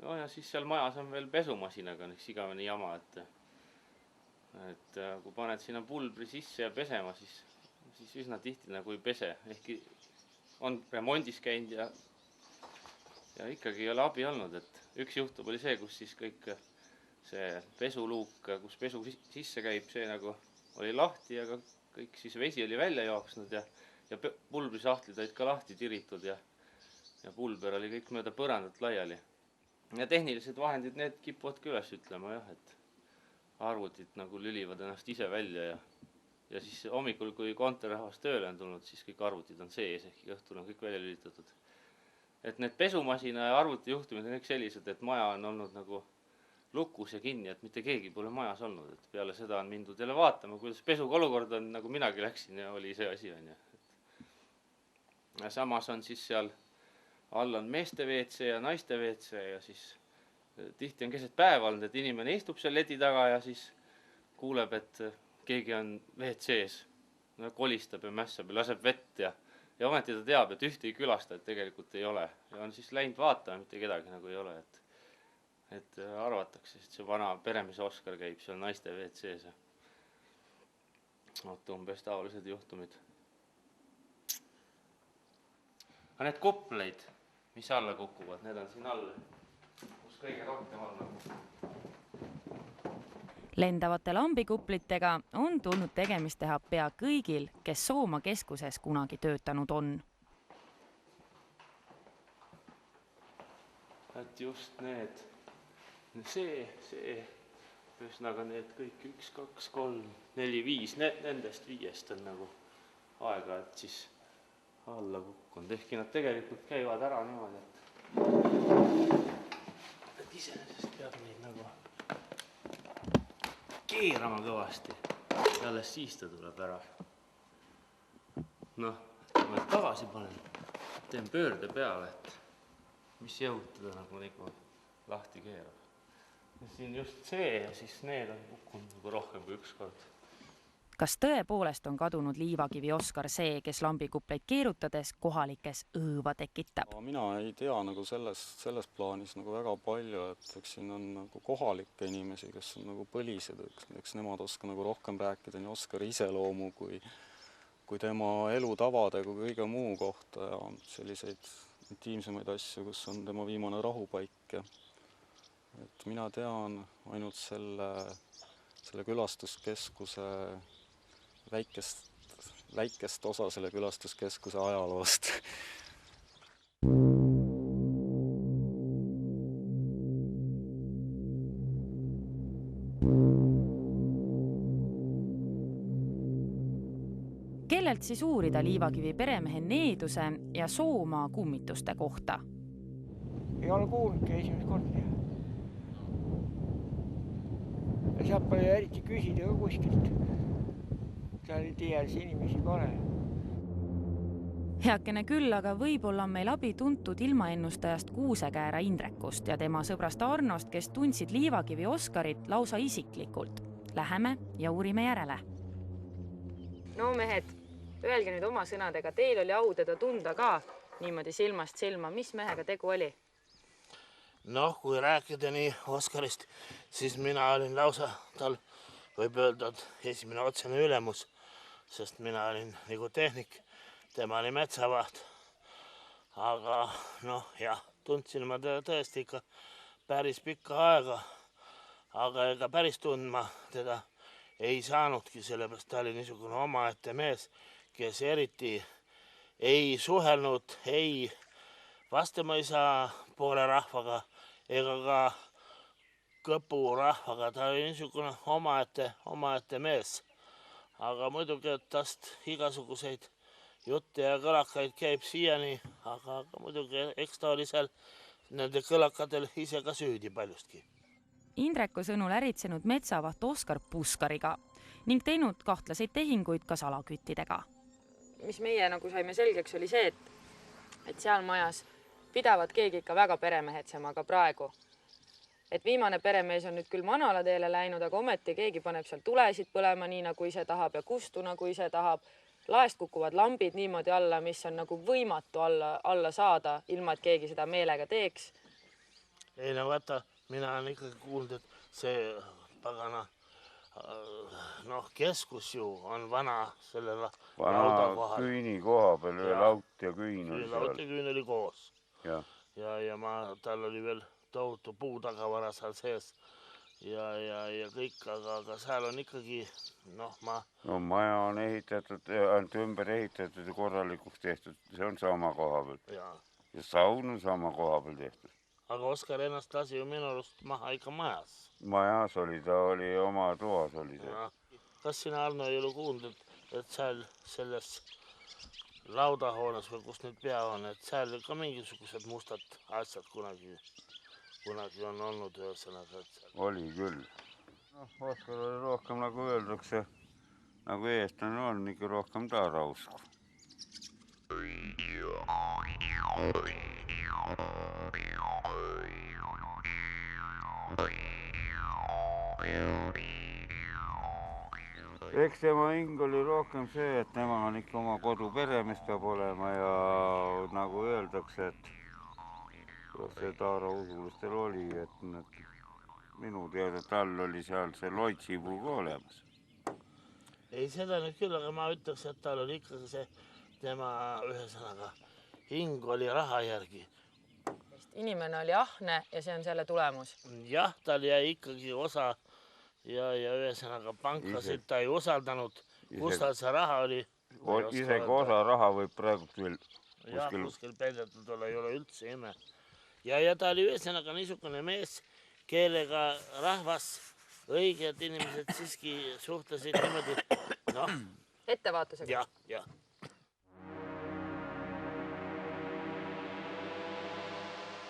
No ja siis seal majas on veel pesumasinaga üks igavene jama, et kui paned sinna pulbri sisse ja pesema, siis üsna tihti nagu ei pese. Ehkki on remondis käinud ja ikkagi ei ole abi olnud, et üks juhtub oli see, kus siis kõik see pesuluuk, kus pesu sisse käib, see nagu oli lahti, aga kõik siis vesi oli välja jooksnud ja pulbrisahtlid olid ka lahti tiritud ja pulber oli kõik mööda põrandat laiali. Ja tehnilised vahendid, need kipuvad üles ütlema jah, et arvutid nagu lülivad ennast ise välja ja siis hommikul, kui kontorahvas tööle on tulnud, siis kõik arvutid on sees, ehk õhtul on kõik välja lülitatud. Et need pesumasina ja arvuti juhtumid on kõik sellised, et maja on olnud nagu lukus ja kinni, et mitte keegi pole majas olnud, et peale seda on mindud jälle vaatama, kuidas pesuga olukord on, nagu minagi läksin ja oli see asi on. Ja samas on siis seal all on meeste WC ja naiste WC ja siis tihti on keset päeva olnud, et inimene istub seal ledi taga ja siis kuuleb, et keegi on WC-s, kolistab ja mässab ja laseb vett ja ometi ta teab, et ühte ei külasta, et tegelikult ei ole. Ja on siis läinud vaatama, mitte kedagi nagu ei ole, et arvatakse, et see vana peremees Oskar käib seal naiste WC-s. Umbes taolised juhtumid. Aga need kupleid, mis alla kukuvad, need on siin all, kus kõige rohkem on. Lendavate lambikuplitega on tulnud tegemist teha pea kõigil, kes Soomaa keskuses kunagi töötanud on. Et just need, see, ühesõnaga need kõik 1, 2, 3, 4, 5, nendest 5 on nagu aega, et siis alla kukkunud. Ehkki nad tegelikult käivad ära niimoodi, et iseenesest peab neid nagu keerama kõvasti. Ja alles siis ta tuleb ära. Noh, kui ma tagasi panen, teen pöörde peale, et mis jõutada nagu lahti keerab. Ja siin just see ja siis need on kukkunud nagu rohkem kui üks kord. Kas tõepoolest on kadunud Liivakivi Oskar see, kes lambikupleid keerutades kohalikes õõva tekitab? Mina ei tea nagu selles plaanis nagu väga palju, et eks siin on nagu kohalikke inimesi, kes on nagu põlised, eks nemad oska nagu rohkem rääkida nii Oskari iseloomu kui tema elutavade kui kõige muu kohta ja selliseid intiimsemaid asju, kus on tema viimane rahupaik. Et mina tean ainult selle külastuskeskuse väikest osa selle külastuskeskuse ajaloost. Kellelt siis uurida Liivakivi peremehe needuse ja Soomaa kummituste kohta? Ei ole kuulnudki esimest korda. Ja sealt pole eriti küsida ka kuskilt. Seal ei tiies inimesi pole. Heakene küll, aga võib-olla on meil abi tuntud ilmaennustajast Kuusekäära Indrekust ja tema sõbrast Arnost, kes tundsid Liivakivi Oskarit lausa isiklikult. Läheme ja uurime järele. No mehed, öelge nüüd oma sõnadega, teil oli au teda tunda ka niimoodi silmast silma. Mis mehega tegu oli? Noh, kui rääkida nii Oskarist, siis mina olin lausa tal, võib öelda, et esimene otsene ülemus, sest mina olin nagu tehnik, tema oli metsavaht. Aga noh, jah, tundsin ma tõesti ikka päris pikka aega, aga ega päris tundma teda ei saanudki, sellepärast ta oli niisugune omaette mees, kes eriti ei suhelnud ei Vastemõisa poole rahvaga ega ka Kõpu rahvaga. Ta oli niisugune omaette mees. Aga muidugi, et tast igasuguseid jutte ja kõlakaid käib siiani, aga muidugi eks ta oli seal nende kõlakadel ise ka süüdi paljustki. Indreku sõnul äritsenud metsavaht Oskar Puskariga ning teinud kahtlaseid tehinguid ka salaküttidega. Mis meie nagu saime selgeks oli see, et seal majas pidavad keegi ikka väga peremehetsema ka praegu. Et viimane peremees on nüüd küll manalateele läinud, aga ometi keegi paneb seal tulesid põlema nii nagu ise tahab ja kustu nagu ise tahab. Laest kukuvad lambid niimoodi alla, mis on nagu võimatu alla saada, ilma et keegi seda meelega teeks. ei no vaata, mina olen ikkagi kuulnud, et see pagana keskus ju on vana selle lauda kohal. Küüni koha peal, laut ja küün oli laut ja küün oli koos. Ja Tal oli veel tohutu puutagavara seal sees ja kõik, aga seal on ikkagi, no maja on ehitatud, ainult ümber ehitatud ja korralikuks tehtud, see on sama koha peal. Ja saun on sama koha peal tehtud. Aga Oskar ennast lasi ju minu arust maha ikka majas. Majas oli, ta oli oma toas oli see. Kas sina, Arno, ei ole kuulnud, et seal selles laudahoones või kus nüüd pea on, et seal ka mingisugused mustad asjad kunagi on olnud ühesõnaga, et seal. Oli küll. Oskar oli rohkem, nagu öeldakse, nagu eestlane on, ikka rohkem taarausku. Eks tema hing oli rohkem see, et tema on ikka oma kodu peremees peab olema ja nagu öeldakse, et see Taara usulistel oli, et minu teada tal oli seal see loitsipuu ka olemas. Ei seda nüüd küll, aga ma ütleks, et tal oli ikkagi see tema ühesõnaga hing oli raha järgi. Inimene oli ahne ja see on selle tulemus. Jah, tal jäi ikkagi osa ja ühesõnaga pankasid ta ei usaldanud, kus tal see raha oli. Isegi osa raha võib praegu küll kuskil peljatud olla, ei ole üldse ime. Ja ta oli ühesõnaga niisugune mees, kellega rahvas, õiged inimesed siiski suhtlesid niimoodi, Ettevaatusega. jah.